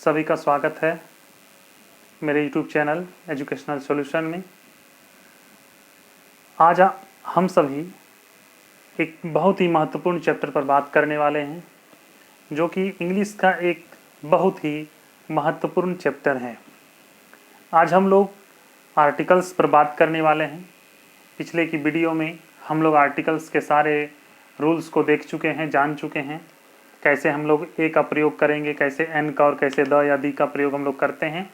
सभी का स्वागत है मेरे YouTube चैनल एजुकेशनल सॉल्यूशन में। आज हम सभी एक बहुत ही महत्वपूर्ण चैप्टर पर बात करने वाले हैं, जो कि इंग्लिश का एक बहुत ही महत्वपूर्ण चैप्टर है। आज हम लोग आर्टिकल्स पर बात करने वाले हैं। पिछले की वीडियो में हम लोग आर्टिकल्स के सारे रूल्स को देख चुके हैं, जान चुके हैं, कैसे हम लोग ए का प्रयोग करेंगे, कैसे एन का और कैसे द या दी का प्रयोग हम लोग करते हैं।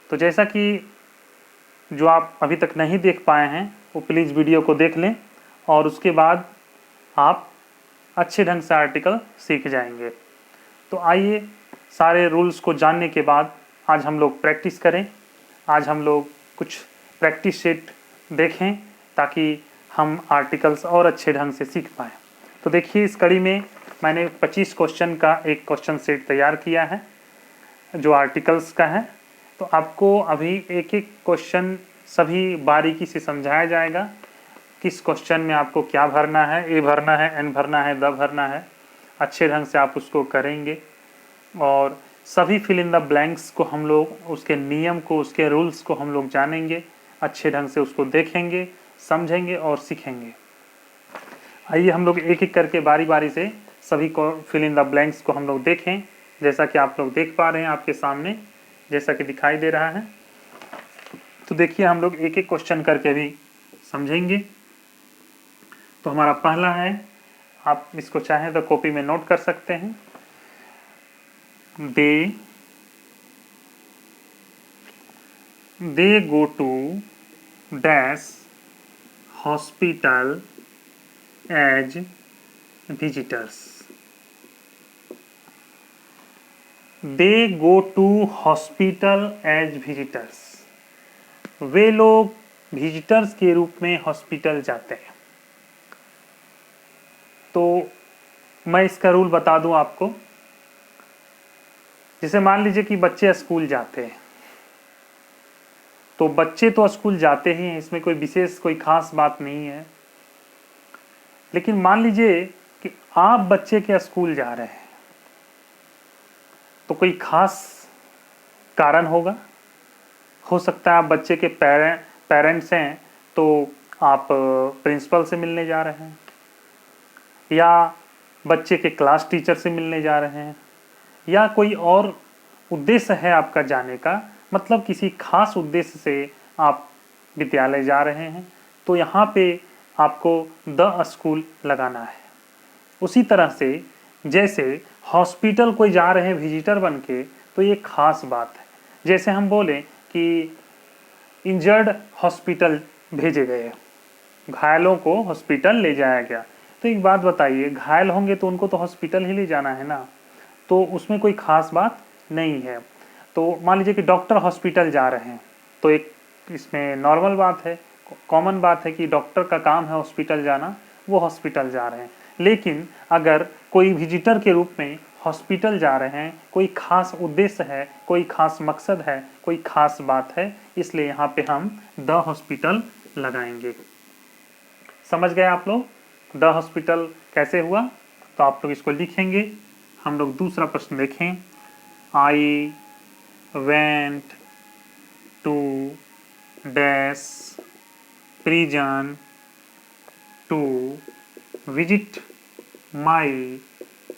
तो जैसा कि जो आप अभी तक नहीं देख पाए हैं वो प्लीज़ वीडियो को देख लें और उसके बाद आप अच्छे ढंग से आर्टिकल सीख जाएंगे। तो आइए सारे रूल्स को जानने के बाद आज हम लोग प्रैक्टिस करें। आज हम लोग कुछ प्रैक्टिस सेट देखें ताकि हम आर्टिकल्स और अच्छे ढंग से सीख पाएँ। तो देखिए, इस कड़ी में मैंने 25 क्वेश्चन का एक क्वेश्चन सेट तैयार किया है जो आर्टिकल्स का है। तो आपको अभी एक एक क्वेश्चन सभी बारीकी से समझाया जाएगा। किस क्वेश्चन में आपको क्या भरना है, ए भरना है, एन भरना है, द भरना है। अच्छे ढंग से आप उसको करेंगे और सभी फिल इन द ब्लैंक्स को हम लोग, उसके नियम को, उसके रूल्स को हम लोग जानेंगे, अच्छे ढंग से उसको देखेंगे, समझेंगे और सीखेंगे। आइए हम लोग एक एक करके बारी बारी से सभी को फिल इन द ब्लैंक्स को हम लोग देखें। जैसा कि आप लोग देख पा रहे हैं आपके सामने, जैसा कि दिखाई दे रहा है। तो देखिए, हम लोग एक एक क्वेश्चन करके भी समझेंगे। तो हमारा पहला है, आप इसको चाहें तो कॉपी में नोट कर सकते हैं। They go to dash hospital as visitors. They go to hospital as visitors. वे लोग विजिटर्स के रूप में हॉस्पिटल जाते हैं। तो मैं इसका रूल बता दूं आपको। जैसे मान लीजिए कि बच्चे स्कूल जाते हैं, तो बच्चे तो स्कूल जाते ही हैं, इसमें कोई विशेष कोई खास बात नहीं है। लेकिन मान लीजिए कि आप बच्चे के स्कूल जा रहे हैं, तो कोई खास कारण होगा। हो सकता है आप बच्चे के पेरेंट्स हैं तो आप प्रिंसिपल से मिलने जा रहे हैं, या बच्चे के क्लास टीचर से मिलने जा रहे हैं, या कोई और उद्देश्य है आपका जाने का, मतलब किसी खास उद्देश्य से आप विद्यालय जा रहे हैं। तो यहाँ पे आपको द स्कूल लगाना है। उसी तरह से जैसे हॉस्पिटल कोई जा रहे हैं विजिटर बन के, तो ये खास बात है। जैसे हम बोले कि इंजर्ड हॉस्पिटल भेजे गए, घायलों को हॉस्पिटल ले जाया गया। तो एक बात बताइए, घायल होंगे तो उनको तो हॉस्पिटल ही ले जाना है ना, तो उसमें कोई खास बात नहीं है। तो मान लीजिए कि डॉक्टर हॉस्पिटल जा रहे हैं, तो एक इसमें नॉर्मल बात है, कॉमन बात है कि डॉक्टर का काम है हॉस्पिटल जाना, वो हॉस्पिटल जा रहे हैं। लेकिन अगर कोई विजिटर के रूप में हॉस्पिटल जा रहे हैं, कोई खास उद्देश्य है, कोई खास मकसद है, कोई खास बात है, इसलिए यहाँ पे हम द हॉस्पिटल लगाएंगे। समझ गए आप लोग द हॉस्पिटल कैसे हुआ? तो आप लोग इसको लिखेंगे। हम लोग दूसरा प्रश्न देखें। I went to dash prison to visit my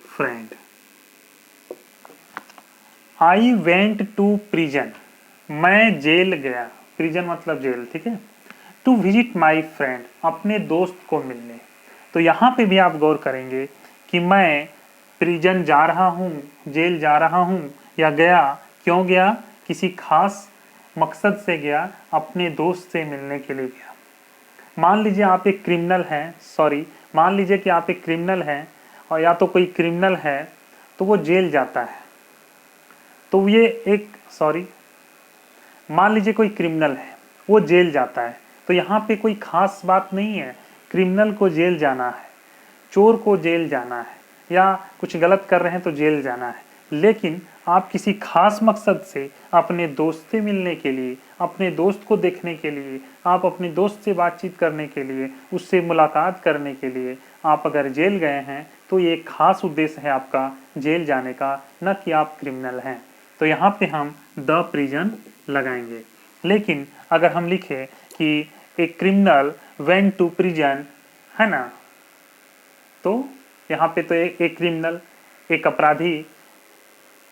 friend. I went to prison, मैं जेल गया। प्रिजन मतलब जेल, ठीक है। टू विजिट माई फ्रेंड, अपने दोस्त को मिलने। तो यहाँ पे भी आप गौर करेंगे कि मैं प्रिजन जा रहा हूँ, जेल जा रहा हूँ, या गया, क्यों गया? किसी खास मकसद से गया, अपने दोस्त से मिलने के लिए गया। मान लीजिए आप एक क्रिमिनल हैं, मान लीजिए कि आप एक क्रिमिनल हैं, और या तो कोई क्रिमिनल है तो वो जेल जाता है। तो ये एक मान लीजिए कोई क्रिमिनल है, वो जेल जाता है, तो यहाँ पे कोई खास बात नहीं है। क्रिमिनल को जेल जाना है, चोर को जेल जाना है, या कुछ गलत कर रहे हैं तो जेल जाना है। लेकिन आप किसी खास मकसद से अपने दोस्त से मिलने के लिए, अपने दोस्त को देखने के लिए, आप अपने दोस्त से बातचीत करने के लिए, उससे मुलाकात करने के लिए आप अगर जेल गए हैं, तो ये खास उद्देश्य है आपका जेल जाने का, न कि आप क्रिमिनल हैं। तो यहाँ पे हम द प्रिजन लगाएंगे। लेकिन अगर हम लिखे कि a criminal went to prison, है ना, तो यहाँ पे तो एक क्रिमिनल, एक अपराधी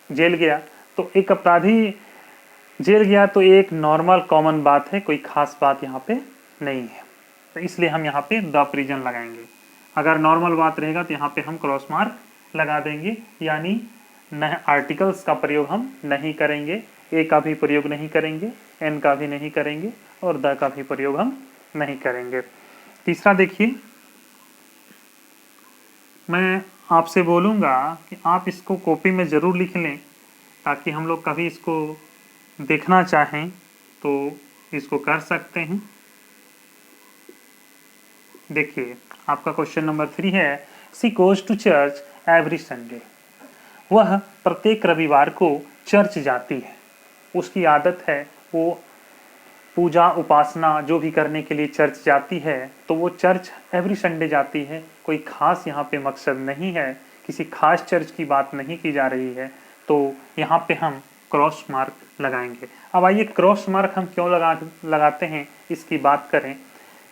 जेल गया, तो एक अपराधी जेल गया तो एक नॉर्मल कॉमन बात है, कोई खास बात यहाँ पे नहीं है, तो इसलिए हम यहाँ पे द प्रिजन लगाएंगे। अगर नॉर्मल बात रहेगा तो यहाँ पे हम क्रॉस मार्क लगा देंगे, यानी न आर्टिकल्स का प्रयोग हम नहीं करेंगे, ए का भी प्रयोग नहीं करेंगे, एन का भी नहीं करेंगे और द का भी प्रयोग हम नहीं करेंगे। तीसरा देखिए, मैं आपसे बोलूँगा कि आप इसको कॉपी में ज़रूर लिख लें, ताकि हम लोग कभी इसको देखना चाहें तो इसको कर सकते हैं। देखिए, आपका क्वेश्चन नंबर 3 है, she goes to church every Sunday. वह प्रत्येक रविवार को चर्च जाती है, उसकी आदत है, वो पूजा उपासना जो भी करने के लिए चर्च जाती है, तो वो चर्च एवरी संडे जाती है। कोई खास यहाँ पे मकसद नहीं है, किसी खास चर्च की बात नहीं की जा रही है, तो यहाँ पे हम क्रॉस मार्क लगाएंगे। अब आइए क्रॉस मार्क हम क्यों लगाते हैं इसकी बात करें।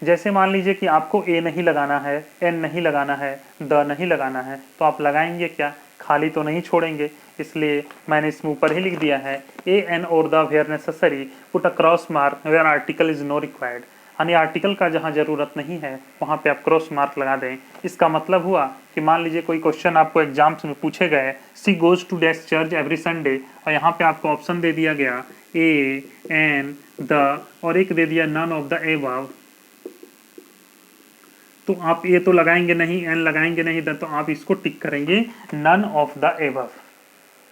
जैसे मान लीजिए कि आपको ए नहीं लगाना है, एन नहीं लगाना है, द नहीं लगाना है, तो आप लगाएंगे क्या, खाली तो नहीं छोड़ेंगे। इसलिए मैंने इसमें ऊपर ही लिख दिया है, ए एन और the where necessary put a cross mark where article is no required, यानी आर्टिकल का जहाँ जरूरत नहीं है वहाँ पे आप क्रॉस मार्क लगा दें। इसका मतलब हुआ कि मान लीजिए कोई क्वेश्चन आपको एग्जाम्स में पूछे गए, she goes to dash church every Sunday, और यहाँ पे आपको ऑप्शन दे दिया गया ए एन द और एक दे दिया नन ऑफ द एबव, तो आप ये तो लगाएंगे नहीं, एन लगाएंगे नहीं, तो आप इसको टिक करेंगे नन ऑफ द एबव,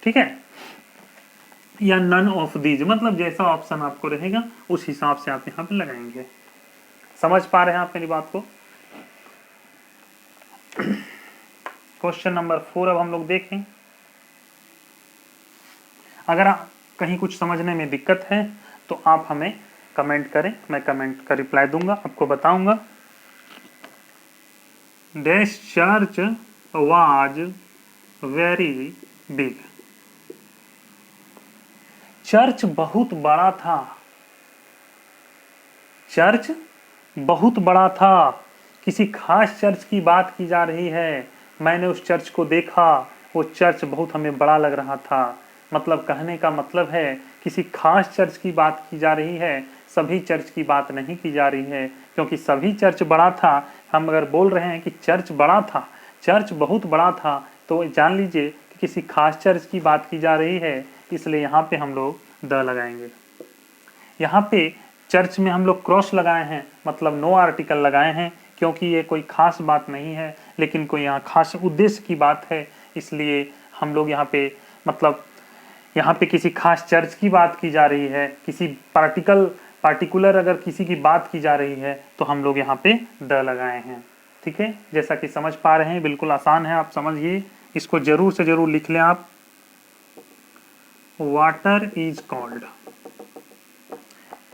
ठीक है, या नन ऑफ दीज, मतलब जैसा ऑप्शन आपको रहेगा उस हिसाब से आप यहाँ पे लगाएंगे। समझ पा रहे हैं आप मेरी बात को। क्वेश्चन नंबर 4 अब हम लोग देखें। अगर कहीं कुछ समझने में दिक्कत है तो आप हमें कमेंट करें, मैं कमेंट का रिप्लाई दूंगा, आपको बताऊंगा। This church was very big. Church बहुत बड़ा था, चर्च बहुत बड़ा था, किसी खास चर्च की बात की जा रही है। मैंने उस चर्च को देखा, वो चर्च बहुत हमें बड़ा लग रहा था। मतलब कहने का मतलब है किसी खास चर्च की बात की जा रही है, सभी चर्च की बात नहीं की जा रही है, क्योंकि सभी चर्च बड़ा था। हम अगर बोल रहे हैं कि चर्च बड़ा था, चर्च बहुत बड़ा था, तो जान लीजिए कि किसी खास चर्च की बात की जा रही है, इसलिए यहाँ पे हम लोग द लगाएंगे। यहाँ पे चर्च में हम लोग क्रॉस लगाए हैं, मतलब नो आर्टिकल लगाए हैं, क्योंकि ये कोई खास बात नहीं है, लेकिन कोई यहाँ खास उद्देश्य की बात है, इसलिए हम लोग यहाँ पे, मतलब यहाँ पे किसी खास चर्च की बात की जा रही है, किसी पार्टिकुलर अगर किसी की बात की जा रही है तो हम लोग यहाँ पे द लगाए हैं। ठीक है, जैसा कि समझ पा रहे हैं, बिल्कुल आसान है, आप समझिए, इसको जरूर से जरूर लिख लें आप। वाटर इज कॉल्ड,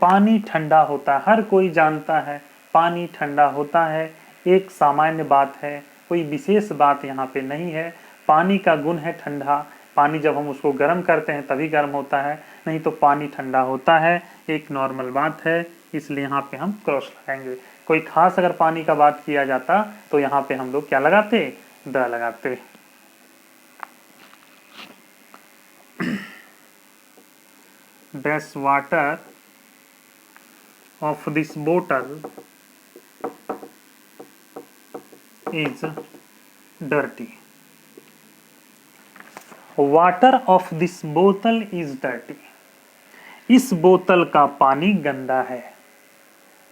पानी ठंडा होता है, हर कोई जानता है पानी ठंडा होता है, एक सामान्य बात है, कोई विशेष बात यहाँ पे नहीं है। पानी का गुण है ठंडा, पानी जब हम उसको गर्म करते हैं तभी गर्म होता है, नहीं तो पानी ठंडा होता है, एक नॉर्मल बात है, इसलिए यहाँ पे हम क्रॉस लगाएंगे। कोई खास अगर पानी का बात किया जाता तो यहाँ पे हम लोग क्या लगाते, द लगाते। This water of this bottle is dirty. Water of this bottle is dirty. इस बोतल का पानी गंदा है।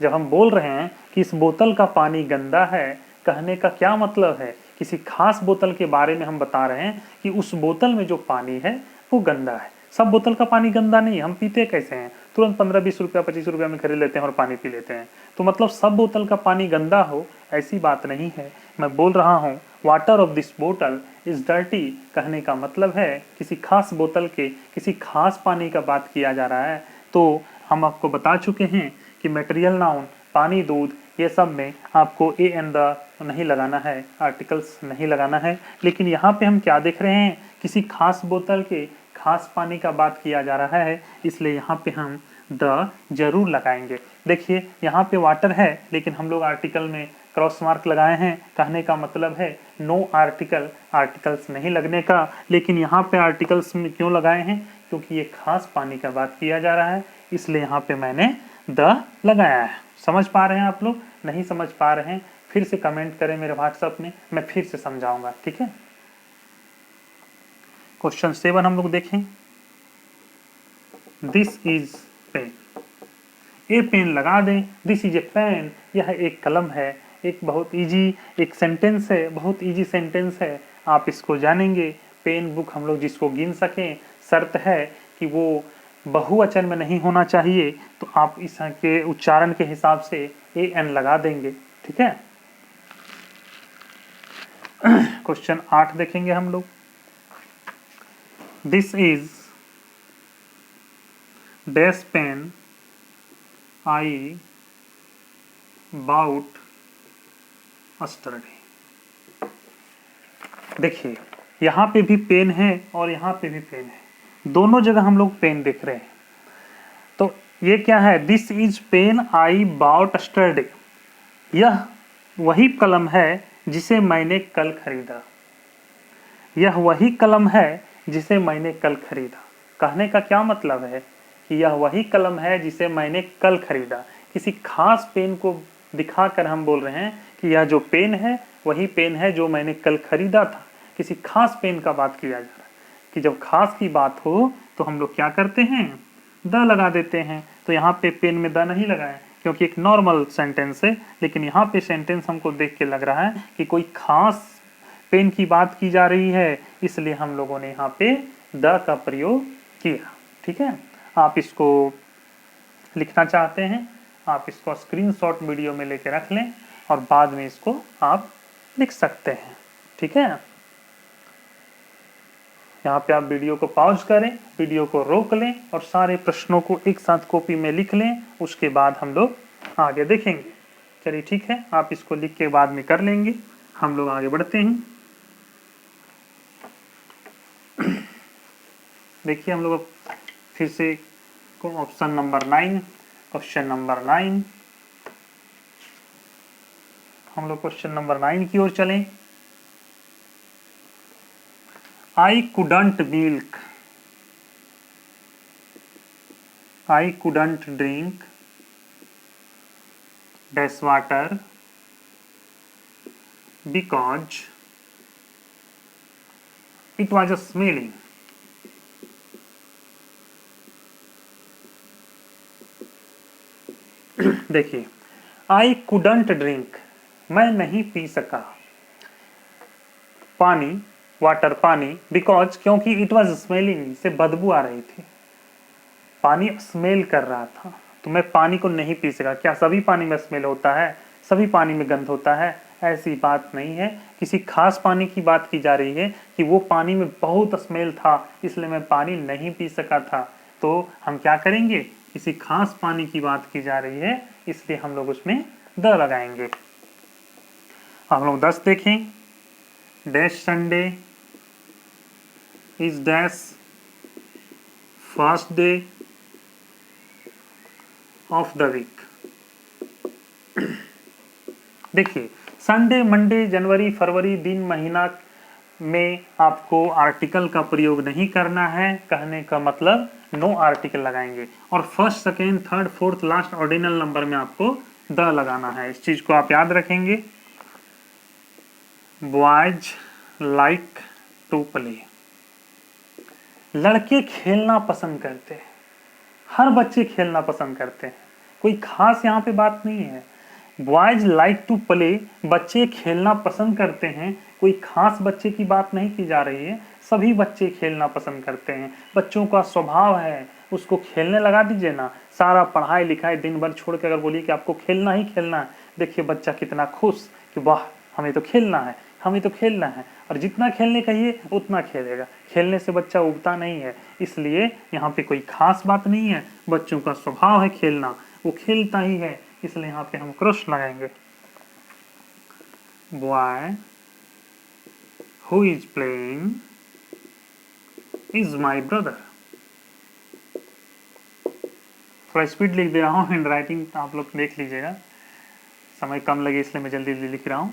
जब हम बोल रहे हैं कि इस बोतल का पानी गंदा है, कहने का क्या मतलब है, किसी खास बोतल के बारे में हम बता रहे हैं कि उस बोतल में जो पानी है वो गंदा है। सब बोतल का पानी गंदा नहीं, हम पीते कैसे हैं, तुरंत 15-20 रुपया 25 रुपया में खरीद लेते हैं और पानी पी लेते हैं। तो मतलब सब बोतल का पानी गंदा हो ऐसी बात नहीं है। मैं बोल रहा हूँ वाटर ऑफ दिस बोतल इज डर्टी, कहने का मतलब है किसी खास बोतल के किसी खास पानी का बात किया जा रहा है। तो हम आपको बता चुके हैं कि मटेरियल नाउन, पानी, दूध, ये सब में आपको ए एंड द नहीं लगाना है, आर्टिकल्स नहीं लगाना है। लेकिन यहाँ पे हम क्या देख रहे हैं, किसी खास बोतल के खास पानी का बात किया जा रहा है, इसलिए यहाँ पे हम द जरूर लगाएंगे। देखिए यहाँ पे वाटर है, लेकिन हम लोग आर्टिकल में क्रॉस मार्क लगाए हैं। कहने का मतलब है नो आर्टिकल, आर्टिकल्स नहीं लगने का। लेकिन यहाँ पे आर्टिकल्स में क्यों लगाए हैं? क्योंकि ये खास पानी का बात किया जा रहा है, इसलिए यहाँ पे मैंने द लगाया है। समझ पा रहे हैं आप लोग? नहीं समझ पा रहे हैं फिर से कमेंट करें मेरे व्हाट्सएप में, मैं फिर से समझाऊंगा, ठीक है। क्वेश्चन 7 हम लोग देखें। This is pen, a pen लगा दें। दिस इज ए पेन, यह एक कलम है। एक बहुत इजी एक सेंटेंस है, बहुत इजी सेंटेंस है, आप इसको जानेंगे। पेन बुक हम लोग जिसको गिन सकें, शर्त है कि वो बहुवचन में नहीं होना चाहिए, तो आप इसके उच्चारण के हिसाब से ए एन लगा देंगे, ठीक है। क्वेश्चन 8 देखेंगे हम लोग। This is dash pen I bought yesterday. देखिए यहाँ पे भी पेन है और यहाँ पे भी पेन है, दोनों जगह हम लोग पेन देख रहे हैं। तो ये क्या है? This is pen I bought yesterday, यह वही कलम है जिसे मैंने कल खरीदा। यह वही कलम है जिसे मैंने कल खरीदा। कहने का क्या मतलब है कि यह वही कलम है जिसे मैंने कल खरीदा। किसी खास पेन को दिखाकर हम बोल रहे हैं कि यह जो पेन है वही पेन है जो मैंने कल खरीदा था। किसी खास पेन का बात किया जा रहा है कि जब खास की बात हो तो हम लोग क्या करते हैं? द लगा देते हैं। तो यहाँ पे पेन में द नहीं लगाए क्योंकि एक नॉर्मल सेंटेंस है, लेकिन यहाँ पे सेंटेंस हमको देख के लग रहा है कि कोई खास पेन की बात की जा रही है, इसलिए हम लोगों ने यहाँ पे द का प्रयोग किया, ठीक है। आप इसको लिखना चाहते हैं, आप इसको स्क्रीनशॉट वीडियो में लेके रख लें और बाद में इसको आप लिख सकते हैं, ठीक है। यहाँ पे आप वीडियो को पॉज करें, वीडियो को रोक लें और सारे प्रश्नों को एक साथ कॉपी में लिख लें, उसके बाद हम लोग आगे देखेंगे। चलिए ठीक है, आप इसको लिख के बाद में कर लेंगे। हम लोग आगे बढ़ते हैं। देखिए हम लोग फिर से ऑप्शन नंबर 9, क्वेश्चन नंबर 9, हम लोग क्वेश्चन नंबर 9 की ओर चलें। I couldn't milk, I couldn't drink dash water because it was smelling. देखिए I couldn't drink, मैं नहीं पी सका पानी, वाटर पानी, बिकॉज क्योंकि इट वॉज स्मेलिंग, से बदबू आ रही थी, पानी स्मेल कर रहा था, तो मैं पानी को नहीं पी सका। क्या सभी पानी में स्मेल होता है? सभी पानी में गंध होता है? ऐसी बात नहीं है। किसी खास पानी की बात की जा रही है कि वो पानी में बहुत स्मेल था, इसलिए मैं पानी नहीं पी सका था। तो हम क्या करेंगे? किसी खास पानी की बात की जा रही है, इसलिए हम लोग उसमें द लगाएंगे। हम लोग 10 देखें। Dash Sunday is dash first day of the week. देखिए संडे, मंडे, जनवरी, फरवरी, दिन, महीना में आपको आर्टिकल का प्रयोग नहीं करना है। कहने का मतलब नो आर्टिकल लगाएंगे। और first, second, third, fourth, last ordinal number में आपको द लगाना है। इस चीज को आप याद रखेंगे। बॉयज लाइक टू प्ले, लड़के खेलना पसंद करते हैं। हर बच्चे खेलना पसंद करते हैं, कोई खास यहाँ पे बात नहीं है। बॉयज लाइक टू प्ले, बच्चे खेलना पसंद करते हैं, कोई खास बच्चे की बात नहीं की जा रही है। सभी बच्चे खेलना पसंद करते हैं, बच्चों का स्वभाव है, उसको खेलने लगा दीजिए ना। सारा पढ़ाई लिखाई दिन भर छोड़ के अगर बोलिए कि आपको खेलना ही खेलना है, देखिए बच्चा कितना खुश कि वाह हमें तो खेलना है, हमें तो खेलना है। और जितना खेलने कहिए उतना खेलेगा। खेलने से बच्चा उगता नहीं है, इसलिए यहाँ पे कोई खास बात नहीं है। बच्चों का स्वभाव है खेलना, वो खेलता ही है, इसलिए यहाँ पे हम क्रॉस लगाएंगे। Boy who is playing is my brother. थोड़ा स्पीड लिख दे रहा हूँ, हैंड राइटिंग आप लोग देख लीजिएगा, समय कम लगे इसलिए मैं जल्दी जल्दी लिख रहा हूँ।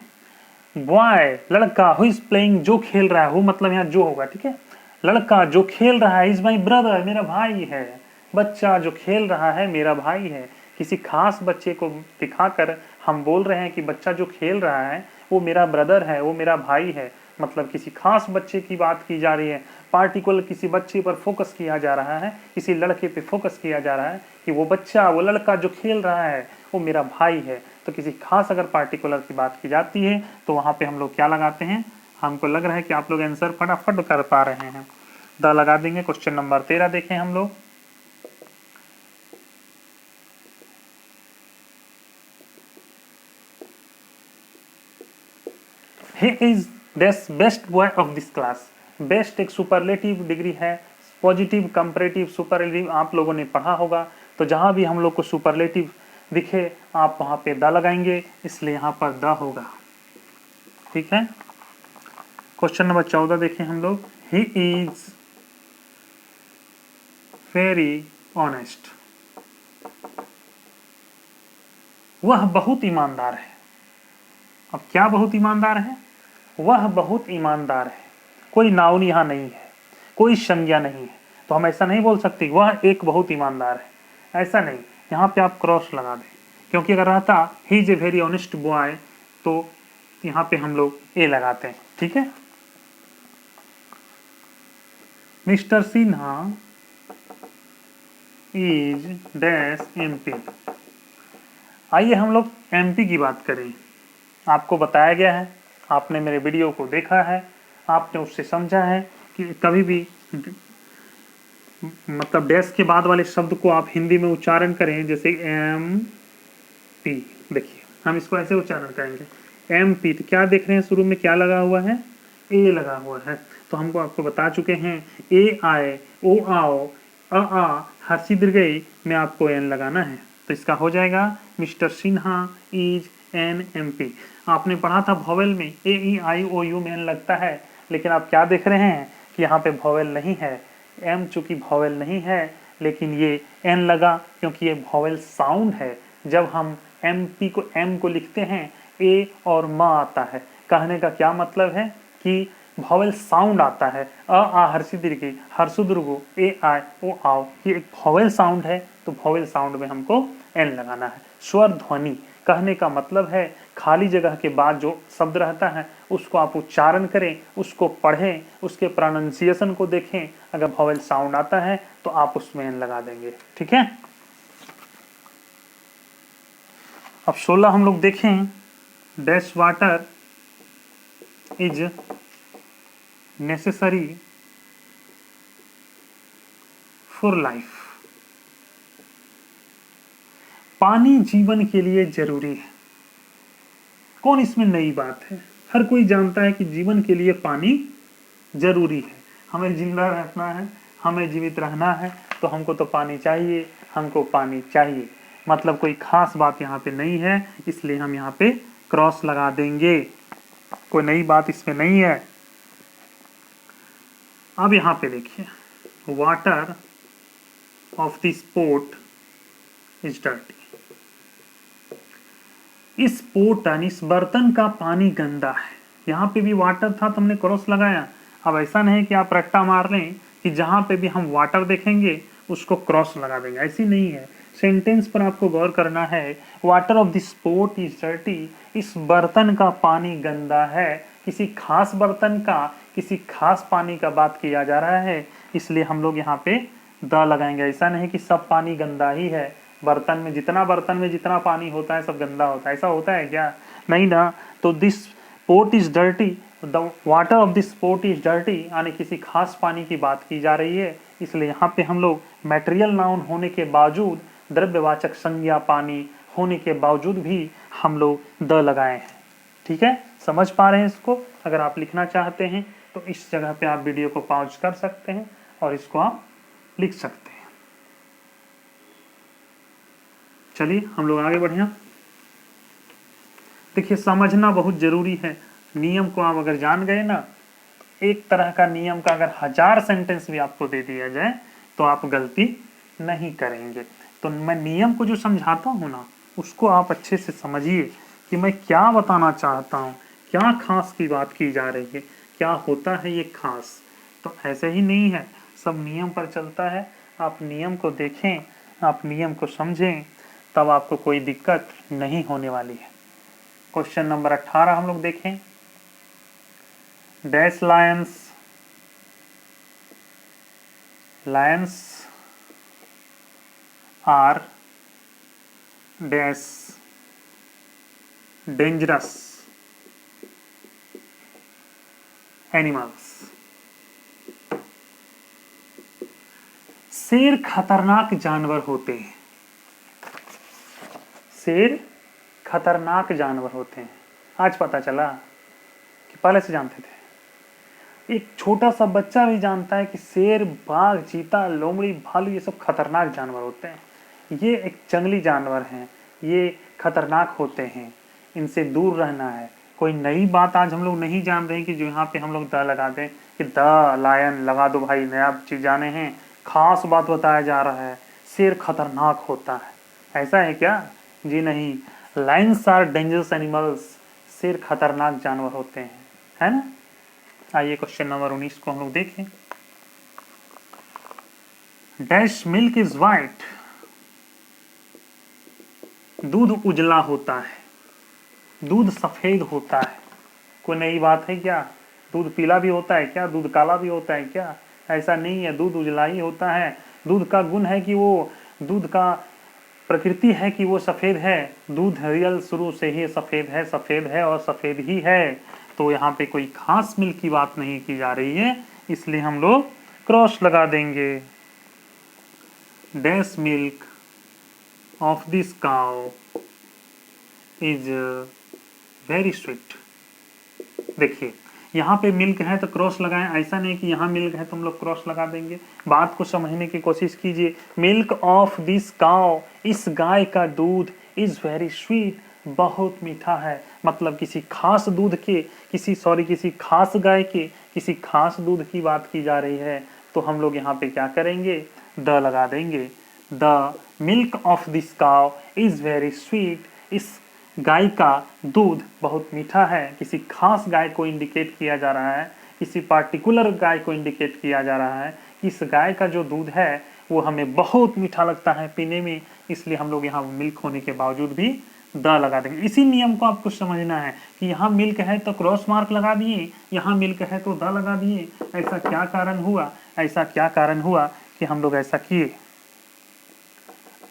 बॉय लड़का, हु इज प्लेइंग जो खेल रहा है, हु मतलब यहाँ जो होगा, ठीक है। लड़का जो खेल रहा है, इज माई ब्रदर मेरा भाई है। बच्चा जो खेल रहा है मेरा भाई है। किसी खास बच्चे को दिखाकर हम बोल रहे हैं कि बच्चा जो खेल रहा है वो मेरा ब्रदर है, वो मेरा भाई है। मतलब किसी खास बच्चे की बात की जा रही है, पार्टिकुलर किसी बच्चे पर फोकस किया जा रहा है, किसी लड़के पे फोकस किया जा रहा है कि वो बच्चा, वो लड़का जो खेल रहा है वो मेरा भाई है। तो किसी खास अगर पार्टिकुलर की बात की जाती है तो वहां पे हम लोग क्या लगाते हैं। हमको लग रहा है कि आप लोग आंसर फटाफट कर पा रहे हैं। द लगा देंगे। क्वेश्चन नंबर 13 देखें हम लोग। He is best boy of this class. Best एक सुपरलेटिव डिग्री है, पॉजिटिव, कंपैरेटिव, सुपरलेटिव आप लोगों ने पढ़ा होगा। तो जहां भी हम लोग को सुपरलेटिव दिखे आप वहां पे द लगाएंगे, इसलिए यहां पर द होगा। ठीक है। क्वेश्चन नंबर 14 देखें हम लोग। He is very honest. वह बहुत ईमानदार है। अब क्या बहुत ईमानदार है? वह बहुत ईमानदार है। कोई नाउन यहां नहीं है, कोई संज्ञा नहीं है, तो हम ऐसा नहीं बोल सकते वह एक बहुत ईमानदार है, ऐसा नहीं। यहाँ पे आप क्रॉस लगा दें, क्योंकि अगर रहता he is a very honest boy तो यहाँ पे हम लोग ए लगाते हैं। ठीक है। Mister Sinha is dash MP. आइए हम लोग एमपी की बात करें। आपको बताया गया है, आपने मेरे वीडियो को देखा है, आपने उससे समझा है कि कभी भी मतलब डैश के बाद वाले शब्द को आप हिंदी में उच्चारण करें, जैसे एम पी। देखिए हम इसको ऐसे उच्चारण करेंगे एम पी, तो क्या देख रहे हैं शुरू में क्या लगा हुआ है? ए लगा हुआ है। तो हमको आपको बता चुके हैं ए आए, ओ आओ, आ हर्षी दीर्घई में आपको एन लगाना है। तो इसका हो जाएगा Mister Sinha is an M P. आपने पढ़ा था वॉवेल में ए ई आई ओ यू में एन लगता है, लेकिन आप क्या देख रहे हैं कि यहाँ पे वॉवेल नहीं है। एम चूंकि वॉवेल नहीं है लेकिन ये एन लगा क्योंकि ये वॉवेल साउंड है। जब हम एम पी को एम को लिखते हैं ए और म आता है। कहने का क्या मतलब है कि वॉवेल साउंड आता है। आ हर्षी दीर्घई, हर्षु दीर्घो, ए आय ओ आओ, ये एक वॉवेल साउंड है। तो वॉवेल साउंड में हमको एन लगाना है। स्वर ध्वनि कहने का मतलब है खाली जगह के बाद जो शब्द रहता है उसको आप उच्चारण करें, उसको पढ़ें, उसके प्रोनाउंसिएशन को देखें। अगर वॉवेल साउंड आता है तो आप उसमें एन लगा देंगे। ठीक है। अब 16 हम लोग देखें। Dash water is necessary for life. पानी जीवन के लिए जरूरी है। कौन इसमें नई बात है? हर कोई जानता है कि जीवन के लिए पानी जरूरी है। हमें जिंदा रहना है, हमें जीवित रहना है तो हमको तो पानी चाहिए, हमको पानी चाहिए। मतलब कोई खास बात यहाँ पे नहीं है, इसलिए हम यहाँ पे क्रॉस लगा देंगे। कोई नई बात इसमें नहीं है। अब यहाँ पे देखिए, water of this pot is dirty. इस पोटन, इस बर्तन का पानी गंदा है। यहाँ पे भी वाटर था तो हमने क्रॉस लगाया। अब ऐसा नहीं कि आप रट्टा मार लें कि जहाँ पे भी हम वाटर देखेंगे उसको क्रॉस लगा देंगे, ऐसी नहीं है। सेंटेंस पर आपको गौर करना है। Water of this pot is dirty. इस बर्तन का पानी गंदा है। किसी खास बर्तन का, किसी खास पानी का बात किया जा रहा है, इसलिए हम लोग यहाँ पे द लगाएंगे। ऐसा नहीं कि सब पानी गंदा ही है, बर्तन में जितना पानी होता है सब गंदा होता है, ऐसा होता है क्या? नहीं ना। तो this pot is dirty, the water of this pot is dirty, यानी किसी खास पानी की बात की जा रही है। इसलिए यहाँ पे हम लोग मैटेरियल नाउन होने के बावजूद, द्रव्यवाचक संज्ञा पानी होने के बावजूद भी हम लोग द लगाए हैं। ठीक है, समझ पा रहे हैं इसको? अगर आप लिखना चाहते हैं तो इस जगह पे आप वीडियो को पॉज कर सकते हैं और इसको आप लिख सकते हैं। चलिए हम लोग आगे बढ़े। देखिए समझना बहुत जरूरी है। नियम को आप अगर जान गए ना एक तरह का नियम का अगर 1000 सेंटेंस भी आपको दे दिया जाए तो आप गलती नहीं करेंगे। तो मैं नियम को जो समझाता हूँ ना, उसको आप अच्छे से समझिए कि मैं क्या बताना चाहता हूँ, क्या खास की बात की जा रही है, क्या होता है ये खास। तो ऐसे ही नहीं है, सब नियम पर चलता है। आप नियम को देखें, आप नियम को समझें, तब आपको कोई दिक्कत नहीं होने वाली है। क्वेश्चन नंबर 18 हम लोग देखें। Dash lions are dash dangerous animals. शेर खतरनाक जानवर होते हैं। शेर खतरनाक जानवर होते हैं। आज पता चला कि पहले से जानते थे। एक छोटा सा बच्चा भी जानता है कि शेर, बाघ, चीता, लोमड़ी, भालू ये सब खतरनाक जानवर होते हैं। ये एक जंगली जानवर हैं, ये खतरनाक होते हैं, इनसे दूर रहना है। कोई नई बात आज हम लोग नहीं जान रहे हैं कि जो यहाँ पे हम लोग द लगा दें कि द लायन लगा दो भाई, नया चीज जाने हैं, खास बात बताया जा रहा है, शेर खतरनाक होता है। ऐसा है क्या? जी नहीं। लायंस आर डेंजरस एनिमल्स, शेर खतरनाक जानवर होते हैं, है ना। आइए क्वेश्चन नंबर 19 को हम लोग देखें। डैश मिल्क इज वाइट, दूध उजला होता है, दूध सफेद होता है। कोई नई बात है क्या? दूध पीला भी होता है क्या? दूध काला भी होता है क्या? ऐसा नहीं है, दूध उजला ही होता है। दूध का गुण है कि वो, दूध का प्रकृति है कि वो सफेद है। दूध रियल शुरू से ही सफेद है और सफेद ही है। तो यहाँ पे कोई खास मिल्क की बात नहीं की जा रही है, इसलिए हम लोग क्रॉस लगा देंगे। Dash milk of this cow is very sweet. देखिए यहाँ पे मिल्क है तो क्रॉस लगाएं, ऐसा नहीं कि यहाँ मिल्क है तो हम लोग क्रॉस लगा देंगे। बात को समझने की कोशिश कीजिए। मिल्क ऑफ दिस काउ, इस गाय का दूध, इज वेरी स्वीट, बहुत मीठा है। मतलब किसी खास दूध के, किसी खास गाय के, किसी खास दूध की बात की जा रही है। तो हम लोग यहाँ पे क्या करेंगे? द लगा देंगे। The milk of this cow is very sweet, इस गाय का दूध बहुत मीठा है। किसी खास गाय को इंडिकेट किया जा रहा है, किसी पार्टिकुलर गाय को इंडिकेट किया जा रहा है। इस गाय का जो दूध है वो हमें बहुत मीठा लगता है पीने में, इसलिए हम लोग यहाँ मिल्क होने के बावजूद भी द लगा देंगे। इसी नियम को आपको समझना है कि यहाँ मिल्क है तो क्रॉस मार्क लगा दिए, यहाँ मिल्क है तो द लगा दिए। ऐसा क्या कारण हुआ? ऐसा क्या कारण हुआ कि हम लोग ऐसा किए?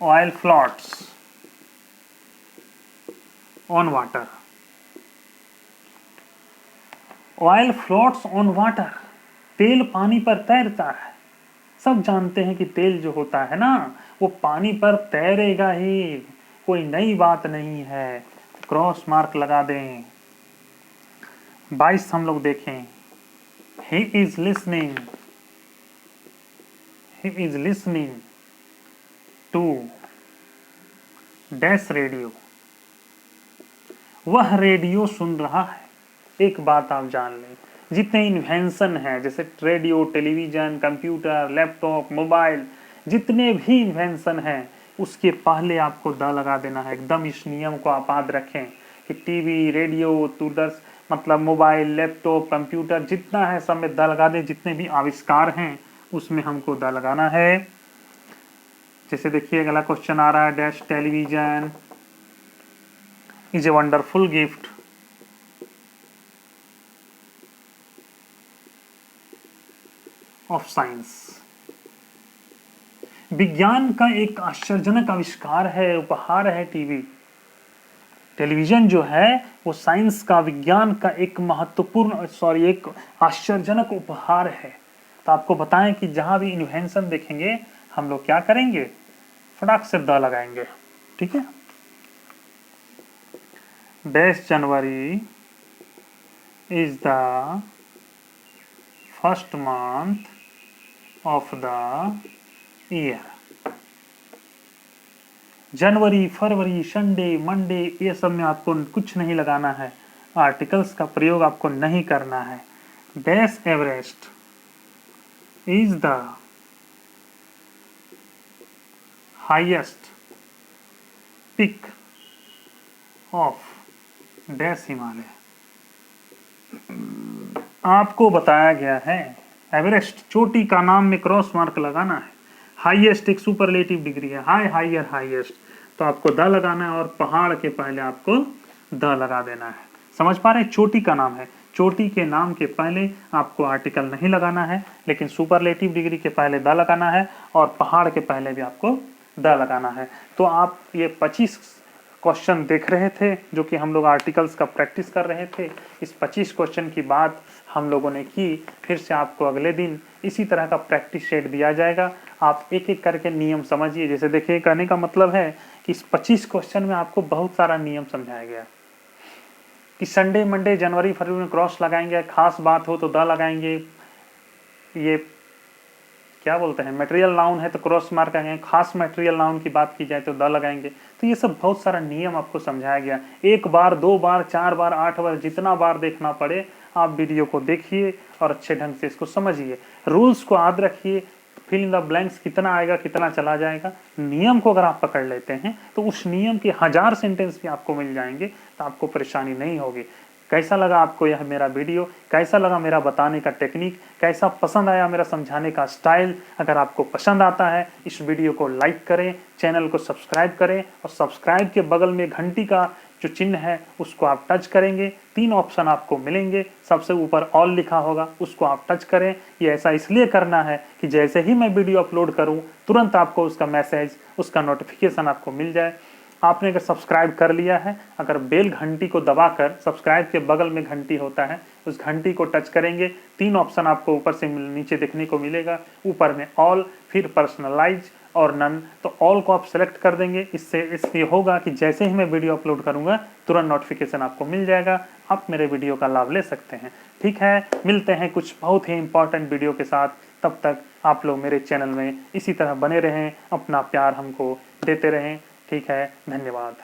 Oil floats on water, oil floats on water, तेल पानी पर तैरता है। सब जानते हैं कि तेल जो होता है ना वो पानी पर तैरेगा ही, कोई नई बात नहीं है। क्रॉस मार्क लगा दें। 22 हम लोग देखें। He is listening to dash radio, वह रेडियो सुन रहा है। एक बात आप जान लें, जितने इन्वेंशन हैं जैसे radio, television, computer, laptop, mobile, जितने भी इन्वेंशन हैं उसके पहले आपको द लगा देना है। एकदम इस नियम को आप याद रखें कि टीवी, रेडियो, दूरदर्शन, मतलब मोबाइल, लैपटॉप, कंप्यूटर जितना है सब में द लगा दें। जितने भी आविष्कार हैं उसमें हमको द लगाना है। जैसे देखिए अगला क्वेश्चन आ रहा है। Dash television is a wonderful gift of science, विज्ञान का एक आश्चर्यजनक आविष्कार है, उपहार है टीवी। टेलीविजन जो है वो साइंस का, विज्ञान का एक एक आश्चर्यजनक उपहार है। तो आपको बताएं कि जहां भी इन्वेंशन देखेंगे हम लोग क्या करेंगे? फटाक से द लगाएंगे, ठीक है। Dash January is the first month of the year। January, February, Sunday, Monday ये सब में आपको कुछ नहीं लगाना है, आर्टिकल्स का प्रयोग आपको नहीं करना है। Dash Everest is the highest peak of dash Himalaya. आपको बताया गया है एवरेस्ट चोटी का नाम में क्रॉस मार्क लगाना है। हाईएस्ट एक सुपरलेटिव डिग्री है, हाई हाइयर हाईएस्ट, तो आपको द लगाना है और पहाड़ के पहले आपको द लगा देना है। समझ पा रहे हैं? चोटी का नाम है, चोटी के नाम के पहले आपको आर्टिकल नहीं लगाना है, लेकिन सुपरलेटिव डिग्री के पहले द लगाना है और पहाड़ के पहले भी आपको द लगाना है। तो आप ये 25 क्वेश्चन देख रहे थे जो कि हम लोग आर्टिकल्स का प्रैक्टिस कर रहे थे। इस 25 क्वेश्चन की बात हम लोगों ने की। फिर से आपको अगले दिन इसी तरह का प्रैक्टिस सेट दिया जाएगा। आप एक एक करके नियम समझिए। जैसे देखिए, कहने का मतलब है कि इस 25 क्वेश्चन में आपको बहुत सारा नियम समझाया गया कि संडे मंडे जनवरी फरवरी में क्रॉस लगाएंगे, खास बात हो तो द लगाएंगे, ये क्या बोलते हैं मटेरियल नाउन है तो क्रॉस मार्क आएंगे, खास मटेरियल नाउन की बात की जाए तो द लगाएंगे। तो ये सब बहुत सारा नियम आपको समझाया गया। एक बार, दो बार, 4 बार, 8 बार, जितना बार देखना पड़े आप वीडियो को देखिए और अच्छे ढंग से इसको समझिए। रूल्स को याद रखिए। फिल इन द ब्लैंक्स कितना आएगा, कितना चला जाएगा, नियम को अगर आप पकड़ लेते हैं तो उस नियम के 1000 सेंटेंस भी आपको मिल जाएंगे, तो आपको परेशानी नहीं होगी। कैसा लगा आपको यह मेरा वीडियो? कैसा लगा मेरा बताने का टेक्निक? कैसा पसंद आया मेरा समझाने का स्टाइल? अगर आपको पसंद आता है इस वीडियो को लाइक करें, चैनल को सब्सक्राइब करें और सब्सक्राइब के बगल में घंटी का जो चिन्ह है उसको आप टच करेंगे। 3 ऑप्शन आपको मिलेंगे। सबसे ऊपर ऑल लिखा होगा, उसको आप टच करें। ये ऐसा इसलिए करना है कि जैसे ही मैं वीडियो अपलोड करूं तुरंत आपको उसका मैसेज, उसका नोटिफिकेशन आपको मिल जाए। आपने अगर सब्सक्राइब कर लिया है, अगर बेल घंटी को दबाकर, सब्सक्राइब के बगल में घंटी होता है, उस घंटी को टच करेंगे, 3 ऑप्शन आपको ऊपर से नीचे देखने को मिलेगा। ऊपर में ऑल, फिर पर्सनलाइज और नन। तो ऑल को आप सेलेक्ट कर देंगे। इससे होगा कि जैसे ही मैं वीडियो अपलोड करूंगा तुरंत नोटिफिकेशन आपको मिल जाएगा। आप मेरे वीडियो का लाभ ले सकते हैं। ठीक है, मिलते हैं कुछ बहुत ही इंपॉर्टेंट वीडियो के साथ। तब तक आप लोग मेरे चैनल में इसी तरह बने रहें, अपना प्यार हमको देते रहें। ठीक है, धन्यवाद।